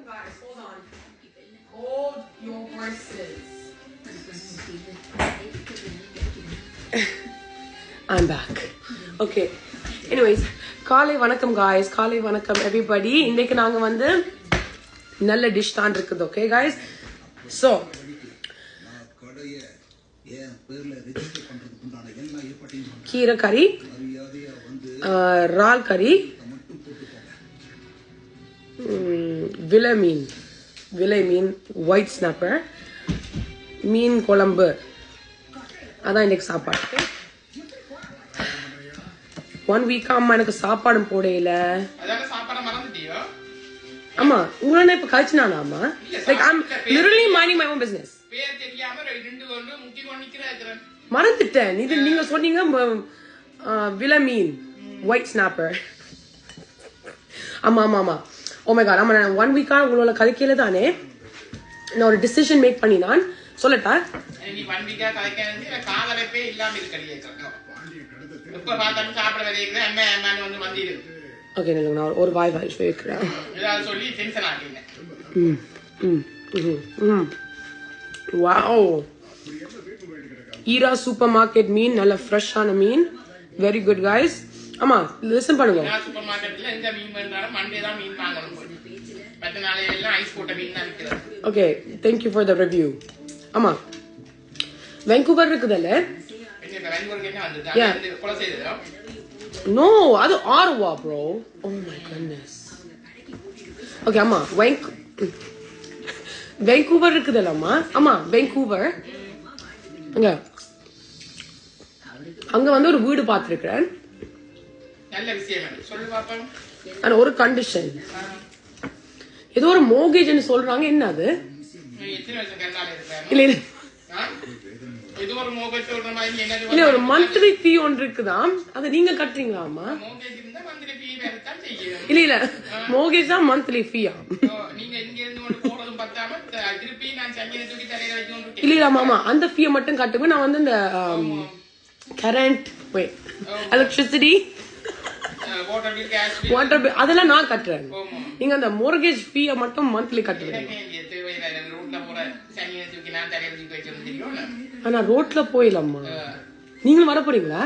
guys, hold on. Hold your horses. I'm back. Okay. Anyways, காலை வணக்கம் guys. காலை வணக்கம் everybody. இன்னைக்கு நாங்க வந்து நல்ல டிஷ் தான் இருக்குது. Okay guys. So கீரை கறி, இறால் கறி, விலை மீன், ஒயிட் ஸ்னாப்பர், மீன் குழம்பு, அதான் இன்னைக்கு சாப்பாடு. 1 week அம்மா எனக்கு சாப்பாடு போடையில. ஆமா, உங்களை இப்ப கழிச்சுனானா அம்மா? Like I'm literally minding my own business. மறந்துட்டேன். இது நீங்க சொன்னீங்க விலை மீன், ஒயிட் ஸ்னாப்பர். ஆமா ஆமா ஆமா. ஓ மை காட், ஆமா நான் 1 week உங்களோட கதைக்கையில தானே நான் ஒரு டிசிஷன் மேக் பண்ணி நான் சொல்லட்டா? நீ 1 week கதைக்கையில காதலைப்பே இல்லாம இருக்கறியே. இப்ப பாத்தா சாப்பிட வரீங்க அம்மா அம்மான்னு வந்து வந்திரு. ஓகே நான் ஒரு வாய் வைக்கிறேன். இத சொல்லி டென்ஷன் ஆகீங்க. வாவ். ஈரா சூப்பர் மார்க்கெட் மீன், நல்ல ஃப்ரெஷ்ஷான மீன். Very good guys. ஆமா லிசன் பண்ணுங்க. ஈரா சூப்பர் மார்க்கெட்ல எங்க மீன் வேண்டாலும் மண்டே தான் மீன் வாங்கணும். மத்த நாளே எல்லாம் ஐஸ் போட்ட மீன் தான் விக்கிறாங்க. Okay, thank you for the review. ஆமா வான்கூவர் இருக்குதல்ல? என்ன வான்கூவருக்கு என்ன வந்தது? கொலை செய்ததா? No, அது Aarva bro. Oh my goodness. Okay அம்மா வான்கூவர் இருக்குதல்ல அம்மா? ஆமா வான்கூவர். அங்க வந்து ஒரு வீடு பார்த்திருக்கிறேன். நல்ல விஷயம் சொல்லு பாப்போம். ஆனா ஒரு கண்டிஷன், ஏதோ ஒரு மோர்கேஜ்னு சொல்றாங்க. என்ன அது? எத்தனை வருஷம் கண்ணால இருக்காங்க? இல்ல இல்ல ஏதோ ஒரு மோர்கேஜ் சொல்ற மாதிரி என்னது? இல்ல ஒரு மந்த்லி ஃபீ ஒன்று இருக்குதாம், அது நீங்க கட்டுறீங்களா அம்மா? மோர்கேஜ் இருந்தா மந்த்லி ஃபீ வேறதா செய்யணும். இல்ல இல்ல மோர்கேஜ் தான் மந்த்லி ஃபீயா? நீங்க இங்க இருந்து கொண்டு போறதும் பத்தாம திருப்பி நான் சங்கின தூக்கி தலையில வைக்கணும். இல்ல இல்ல மாமா, அந்த ஃபீயை மட்டும் கட்டுங்க. நான் வந்து இந்த கரண்ட் எலக்ட்ரிசிட்டி வாட்டர் பில் அதெல்லாம் நான் கட்டுறேன். நீங்க அந்த மோர்கேஜ் ஃபீயை மட்டும் மந்த்லி கட்டுவீங்க. ஆனா ரோட்ல போயிடலாமா? நீங்களும் வர போறீங்களா?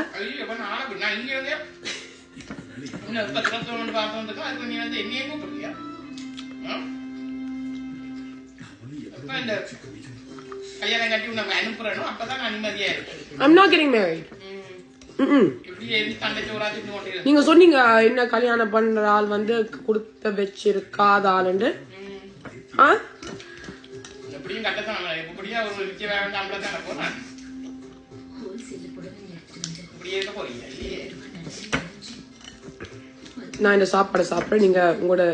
I'm not getting married. நீங்க சொன்னீங்க என்ன கல்யாணம் பண்ற ஆள் வந்து கொடுத்த வச்சிருக்காத ஆளுண்டு. நான் இந்த சாப்பாடு சாப்பிட்றேன், நீங்க உங்களோட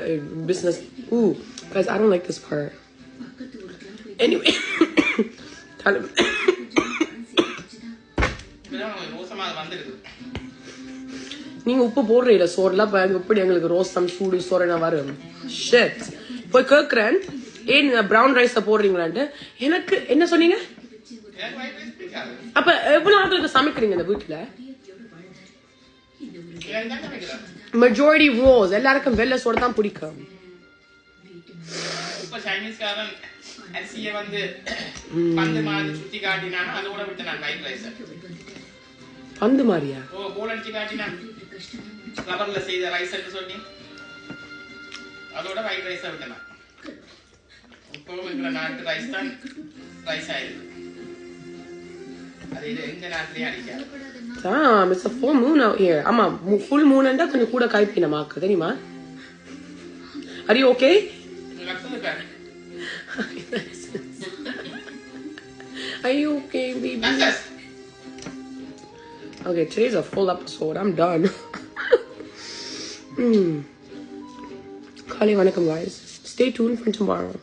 business. guys, I don't like this part. Anyway, நீங்க உப்பு போடுறீல சோறுல, எப்படி எங்களுக்கு ரோஸ்டம் சூடு சோறு வரும்? ஷிட். போய் கேக்குறேன் ஏன் பிரவுன் ரைஸ் போடுறீங்களான்ட்டு. எனக்கு என்ன சொன்னீங்க? அப்ப எவ்வளவு ஆட்களுக்கு சமைக்கிறீங்க இந்த வீட்டுல? மெஜாரிட்டி ரோஸ், எல்லாருக்கும் வெள்ளை சோறு தான் பிடிக்கும். அரிசியை வந்து பந்து மாதிரி சுத்தி காட்டினானா அதோட விட்டு நான் ஒயிட் ரைஸ். பந்து மாதிரியா? ஓ போல் அடிச்சு காட்டினான். ரப்பர்ல செய்த ரைஸ் என்று சொல்லி அதோட ஒயிட் ரைஸை விட்டேன். இப்போ இருக்கிற நாட்டு ரைஸ் தான் ரைஸ் ஆயிருக்கு. அது இது எங்க நாட்டிலேயே அடிக்காது. It's a full moon out here. ஆமா full moon ண்டா கொஞ்சம் கூட காய்ப்பினமாக்கு தெரியுமா? Are you okay? Are you okay, baby? Okay, today's a full episode. I'm done. Kali vanakkam guys. Stay tuned for tomorrow.